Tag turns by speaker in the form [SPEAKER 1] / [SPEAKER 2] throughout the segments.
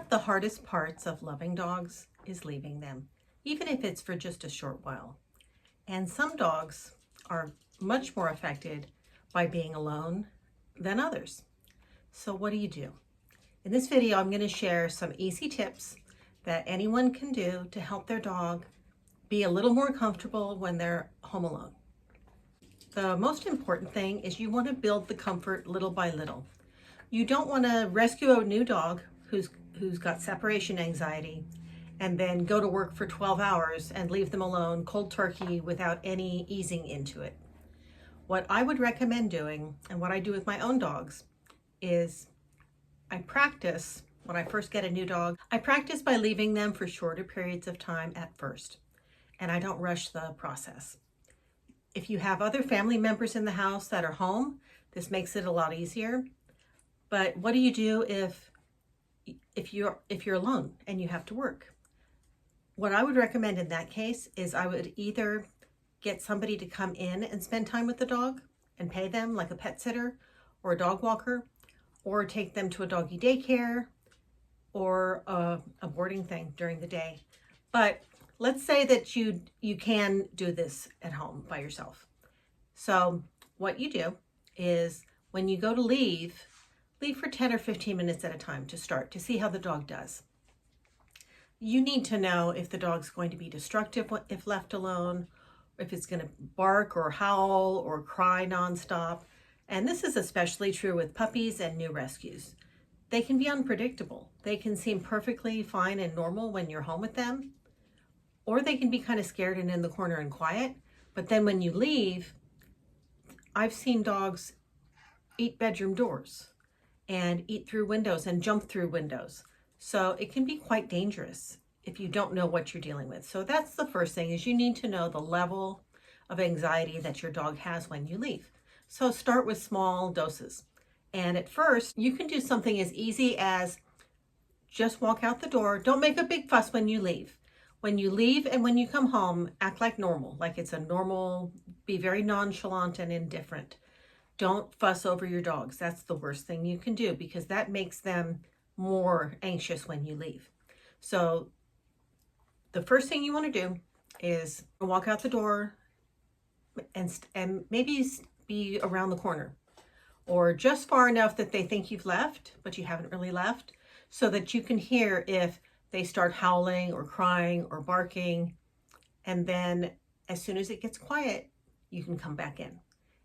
[SPEAKER 1] of the hardest parts of loving dogs is leaving them, even if it's for just a short while. And some dogs are much more affected by being alone than others. So what do you do? In this video, I'm going to share some easy tips that anyone can do to help their dog be a little more comfortable when they're home alone. The most important thing is you want to build the comfort little by little. You don't want to rescue a new dog who's got separation anxiety and then go to work for 12 hours and leave them alone cold turkey without any easing into it. What I would recommend doing, and what I do with my own dogs, is I practice when I first get a new dog. I practice by leaving them for shorter periods of time at first, and I don't rush the process. If you have other family members in the house that are home, this makes it a lot easier. But what do you do if you're alone and you have to work? What I would recommend in that case is I would either get somebody to come in and spend time with the dog and pay them like a pet sitter or a dog walker, or take them to a doggy daycare or a boarding thing during the day. But let's say that you can do this at home by yourself. So what you do is when you go to leave for 10 or 15 minutes at a time to start, to see how the dog does. You need to know if the dog's going to be destructive if left alone, if it's going to bark or howl or cry nonstop. And this is especially true with puppies and new rescues. They can be unpredictable. They can seem perfectly fine and normal when you're home with them, or they can be kind of scared and in the corner and quiet. But then when you leave, I've seen dogs eat bedroom doors and eat through windows and jump through windows. So it can be quite dangerous if you don't know what you're dealing with. So that's the first thing, is you need to know the level of anxiety that your dog has when you leave. So start with small doses. And at first, you can do something as easy as just walk out the door. Don't make a big fuss when you leave. When you leave and when you come home, act like normal, like it's a normal, be very nonchalant and indifferent. Don't fuss over your dogs. That's the worst thing you can do, because that makes them more anxious when you leave. So the first thing you want to do is walk out the door and maybe be around the corner, or just far enough that they think you've left, but you haven't really left, so that you can hear if they start howling or crying or barking. And then as soon as it gets quiet, you can come back in.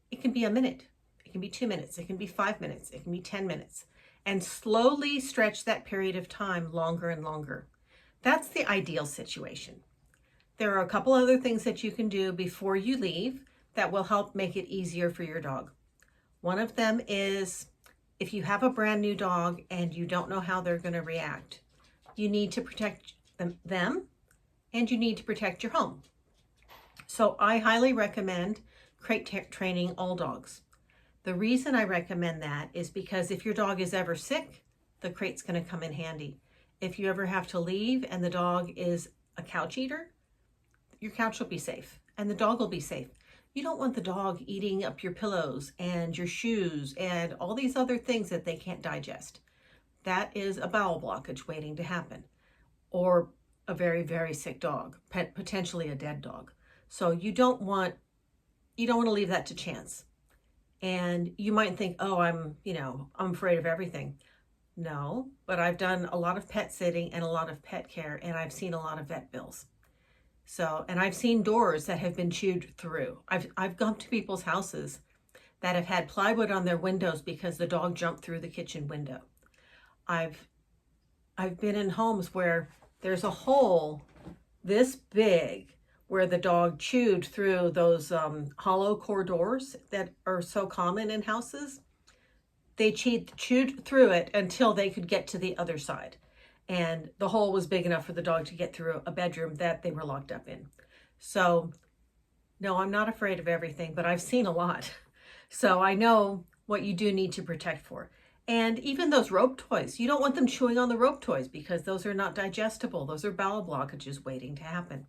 [SPEAKER 1] It can be a minute. It can be 2 minutes. It can be 5 minutes. It can be 10 minutes. And slowly stretch that period of time longer and longer. That's the ideal situation. There are a couple other things that you can do before you leave that will help make it easier for your dog. One of them is, if you have a brand new dog and you don't know how they're going to react, you need to protect them and you need to protect your home. So I highly recommend crate training all dogs. The reason I recommend that is because if your dog is ever sick, the crate's going to come in handy. If you ever have to leave and the dog is a couch eater, your couch will be safe and the dog will be safe. You don't want the dog eating up your pillows and your shoes and all these other things that they can't digest. That is a bowel blockage waiting to happen, or a very, very sick dog, potentially a dead dog. So you don't want to leave that to chance. And you might think, oh, I'm afraid of everything. No, but I've done a lot of pet sitting and a lot of pet care, and I've seen a lot of vet bills. So, and I've seen doors that have been chewed through. I've gone to people's houses that have had plywood on their windows because the dog jumped through the kitchen window. I've been in homes where there's a hole this big where the dog chewed through those hollow core doors that are so common in houses. They chewed through it until they could get to the other side. And the hole was big enough for the dog to get through a bedroom that they were locked up in. So no, I'm not afraid of everything, but I've seen a lot. So I know what you do need to protect for. And even those rope toys, you don't want them chewing on the rope toys because those are not digestible. Those are bowel blockages waiting to happen.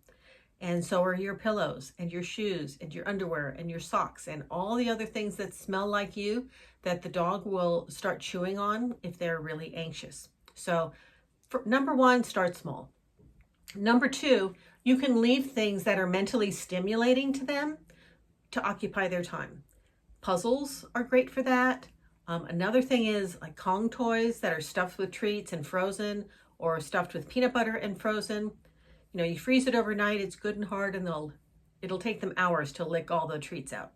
[SPEAKER 1] And so are your pillows and your shoes and your underwear and your socks and all the other things that smell like you that the dog will start chewing on if they're really anxious. So Number one, start small. Number two, you can leave things that are mentally stimulating to them to occupy their time. Puzzles are great for that. Another thing is like Kong toys that are stuffed with treats and frozen, or stuffed with peanut butter and frozen. You know, you freeze it overnight, it's good and hard, and it'll take them hours to lick all the treats out.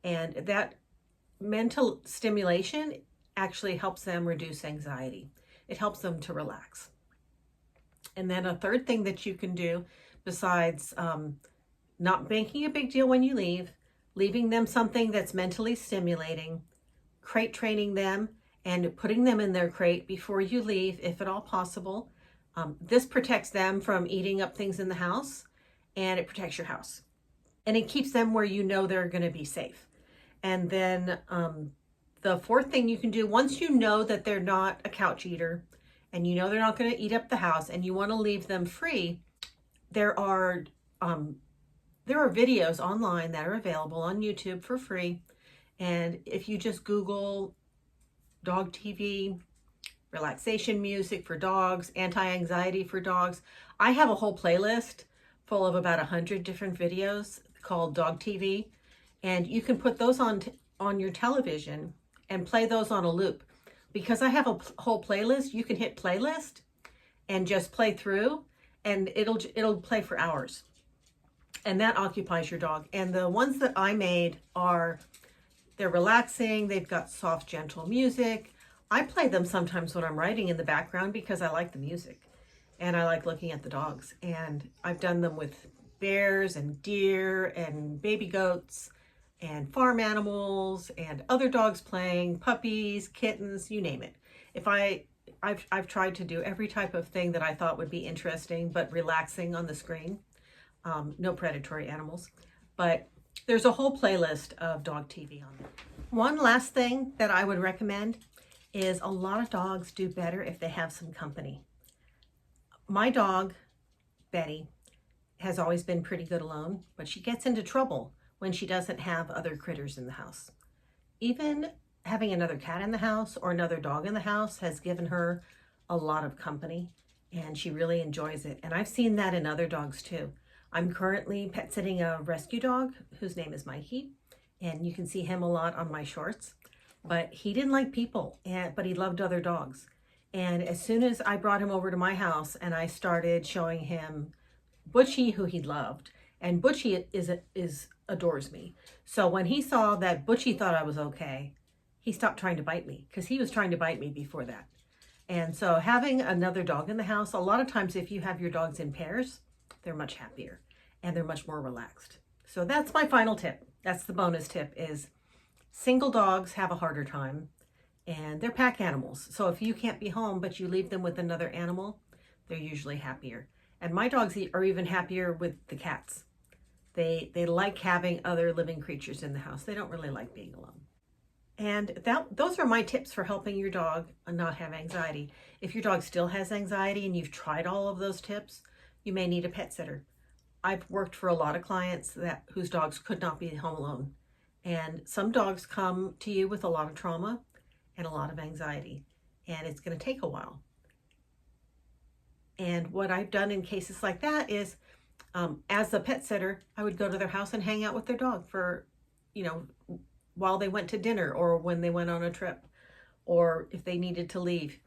[SPEAKER 1] And that mental stimulation actually helps them reduce anxiety. It helps them to relax. And then a third thing that you can do, besides not making a big deal when you leave, leaving them something that's mentally stimulating, crate training them, and putting them in their crate before you leave, if at all possible. This protects them from eating up things in the house, and it protects your house. And it keeps them where you know they're going to be safe. And then the fourth thing you can do, once you know that they're not a couch eater, and you know they're not going to eat up the house, and you want to leave them free, there are videos online that are available on YouTube for free. And if you just Google dog TV, relaxation music for dogs, anti-anxiety for dogs, I have a whole playlist full of about 100 different videos called Dog TV. And you can put those on your television and play those on a loop. Because I have a whole playlist, you can hit playlist and just play through, and it'll play for hours. And that occupies your dog. And the ones that I made they're relaxing, they've got soft, gentle music. I play them sometimes when I'm writing in the background because I like the music and I like looking at the dogs. And I've done them with bears and deer and baby goats and farm animals and other dogs playing, puppies, kittens, you name it. I've tried to do every type of thing that I thought would be interesting but relaxing on the screen. No predatory animals, but there's a whole playlist of dog TV on there. One last thing that I would recommend is a lot of dogs do better if they have some company. My dog, Betty, has always been pretty good alone, but she gets into trouble when she doesn't have other critters in the house. Even having another cat in the house or another dog in the house has given her a lot of company, and she really enjoys it. And I've seen that in other dogs too. I'm currently pet sitting a rescue dog whose name is Mikey, and you can see him a lot on my shorts. But he didn't like people, but he loved other dogs. And as soon as I brought him over to my house and I started showing him Butchie, who he loved, and Butchie adores me. So when he saw that Butchie thought I was okay, he stopped trying to bite me, because he was trying to bite me before that. And so having another dog in the house, a lot of times if you have your dogs in pairs, they're much happier and they're much more relaxed. So that's my final tip. That's the bonus tip, is single dogs have a harder time, and they're pack animals. So if you can't be home but you leave them with another animal, they're usually happier. And my dogs are even happier with the cats. They like having other living creatures in the house. They don't really like being alone. And those are my tips for helping your dog not have anxiety. If your dog still has anxiety and you've tried all of those tips, you may need a pet sitter. I've worked for a lot of clients whose dogs could not be home alone. And some dogs come to you with a lot of trauma and a lot of anxiety, and it's going to take a while. And what I've done in cases like that is, as a pet sitter, I would go to their house and hang out with their dog for, while they went to dinner or when they went on a trip, or if they needed to leave.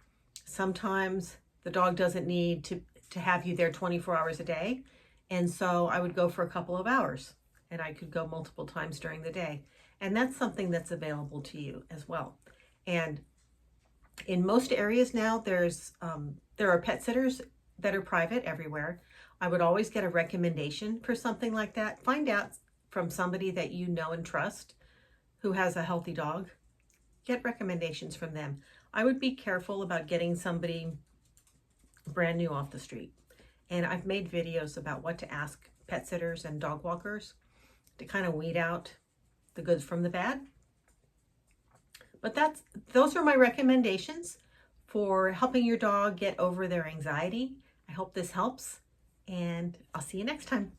[SPEAKER 1] Sometimes the dog doesn't need to have you there 24 hours a day. And so I would go for a couple of hours, and I could go multiple times during the day. And that's something that's available to you as well. And in most areas now, there are pet sitters that are private everywhere. I would always get a recommendation for something like that. Find out from somebody that you know and trust who has a healthy dog. Get recommendations from them. I would be careful about getting somebody brand new off the street. And I've made videos about what to ask pet sitters and dog walkers to kind of weed out the good from the bad. But those are my recommendations for helping your dog get over their anxiety. I hope this helps, and I'll see you next time.